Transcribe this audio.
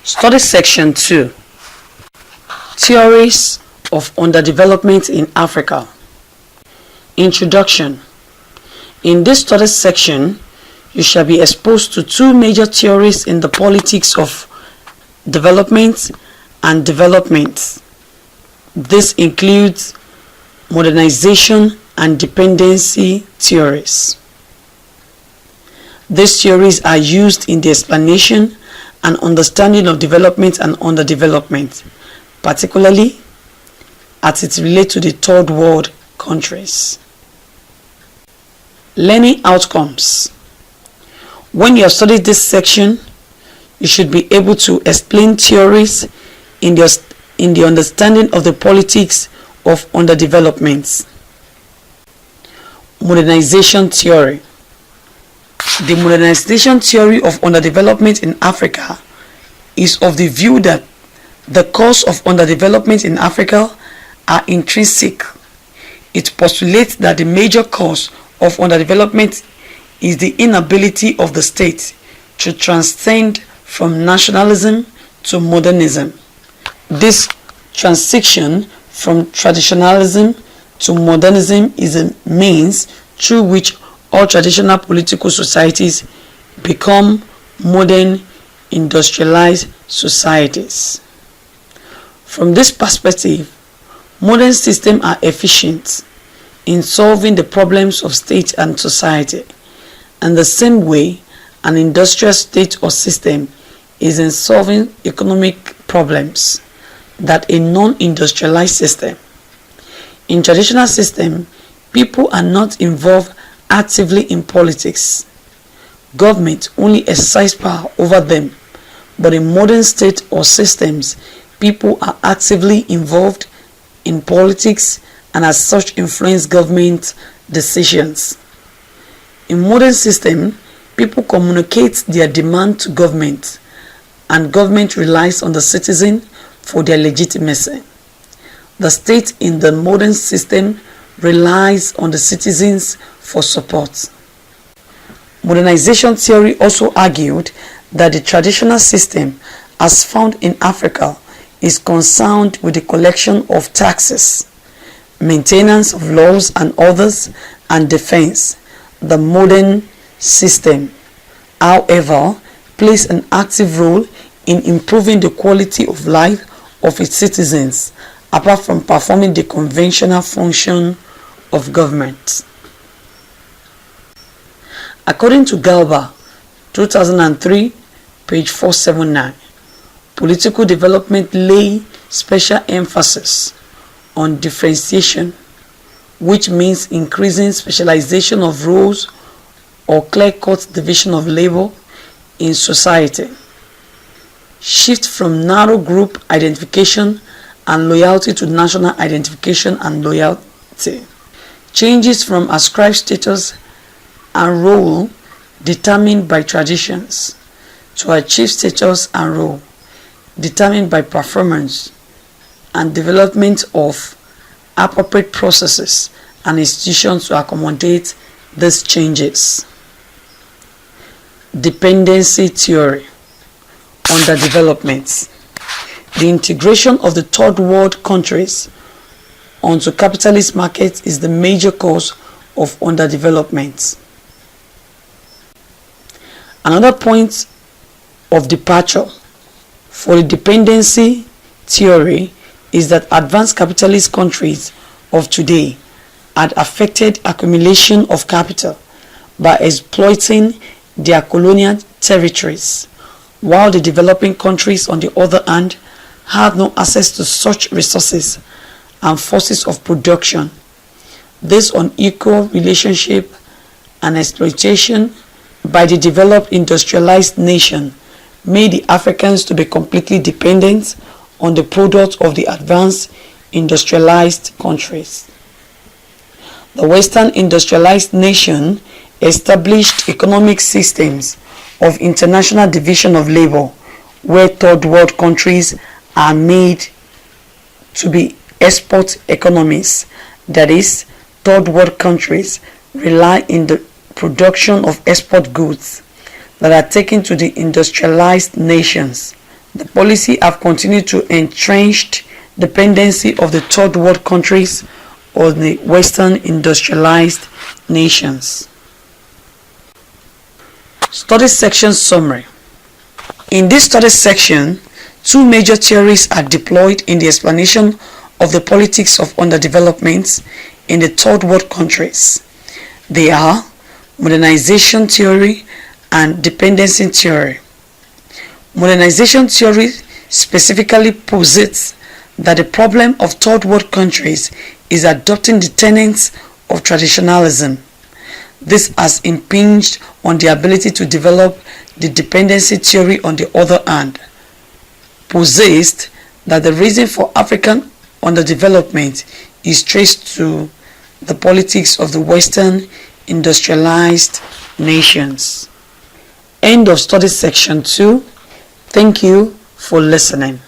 Study Section 2. Theories of Underdevelopment in Africa. Introduction. In this study section, you shall be exposed to two major theories in the politics of development and development. This includes modernization and dependency theories. These theories are used in the explanation and understanding of development and underdevelopment, particularly as it relates to the third world countries. Learning outcomes. When you have studied this section, you should be able to explain theories in the understanding of the politics of underdevelopment. Modernization theory. The modernization theory of underdevelopment in Africa is of the view that the cause of underdevelopment in Africa are intrinsic. It postulates that the major cause of underdevelopment is the inability of the state to transcend from nationalism to modernism. This transition from traditionalism to modernism is a means through which all traditional political societies become modern industrialized societies. From this perspective, modern systems are efficient in solving the problems of state and society, and the same way an industrial state or system is in solving economic problems that a non-industrialized system. In traditional system, people are not involved actively in politics. Government only exercise power over them, but in modern state or systems, people are actively involved in politics and as such influence government decisions. In modern system, people communicate their demand to government, and government relies on the citizen for their legitimacy. The state in the modern system relies on the citizens for support. Modernization theory also argued that the traditional system as found in Africa is concerned with the collection of taxes, maintenance of laws and orders, and defense. The modern system, however, plays an active role in improving the quality of life of its citizens, apart from performing the conventional function of government. According to Galba, 2003, page 479, political development lay special emphasis on differentiation, which means increasing specialization of roles or clear-cut division of labor in society, shift from narrow group identification and loyalty to national identification and loyalty, changes from ascribed status and role determined by traditions to achieve status and role determined by performance, and development of appropriate processes and institutions to accommodate these changes. Dependency theory. Underdevelopment. The integration of the third world countries onto capitalist markets is the major cause of underdevelopment. Another point of departure for the dependency theory is that advanced capitalist countries of today had affected accumulation of capital by exploiting their colonial territories, while the developing countries, on the other hand, had no access to such resources and forces of production. This unequal relationship and exploitation by the developed industrialized nation made the Africans to be completely dependent on the products of the advanced industrialized countries. The Western industrialized nation established economic systems of international division of labor, where third world countries are made to be export economies. That is, third world countries rely in the production of export goods that are taken to the industrialized nations The policy have continued to entrench dependency of the third world countries on the Western industrialized nations. Study section summary. In this study section, two major theories are deployed in the explanation of the politics of underdevelopment in the third world countries. They are modernization theory and dependency theory. Modernization theory specifically posits that the problem of third world countries is adopting the tenets of traditionalism. This has impinged on the ability to develop the dependency theory. On the other hand, posits that the reason for African underdevelopment is traced to the politics of the Western industrialized nations. End of study section 2. Thank you for listening.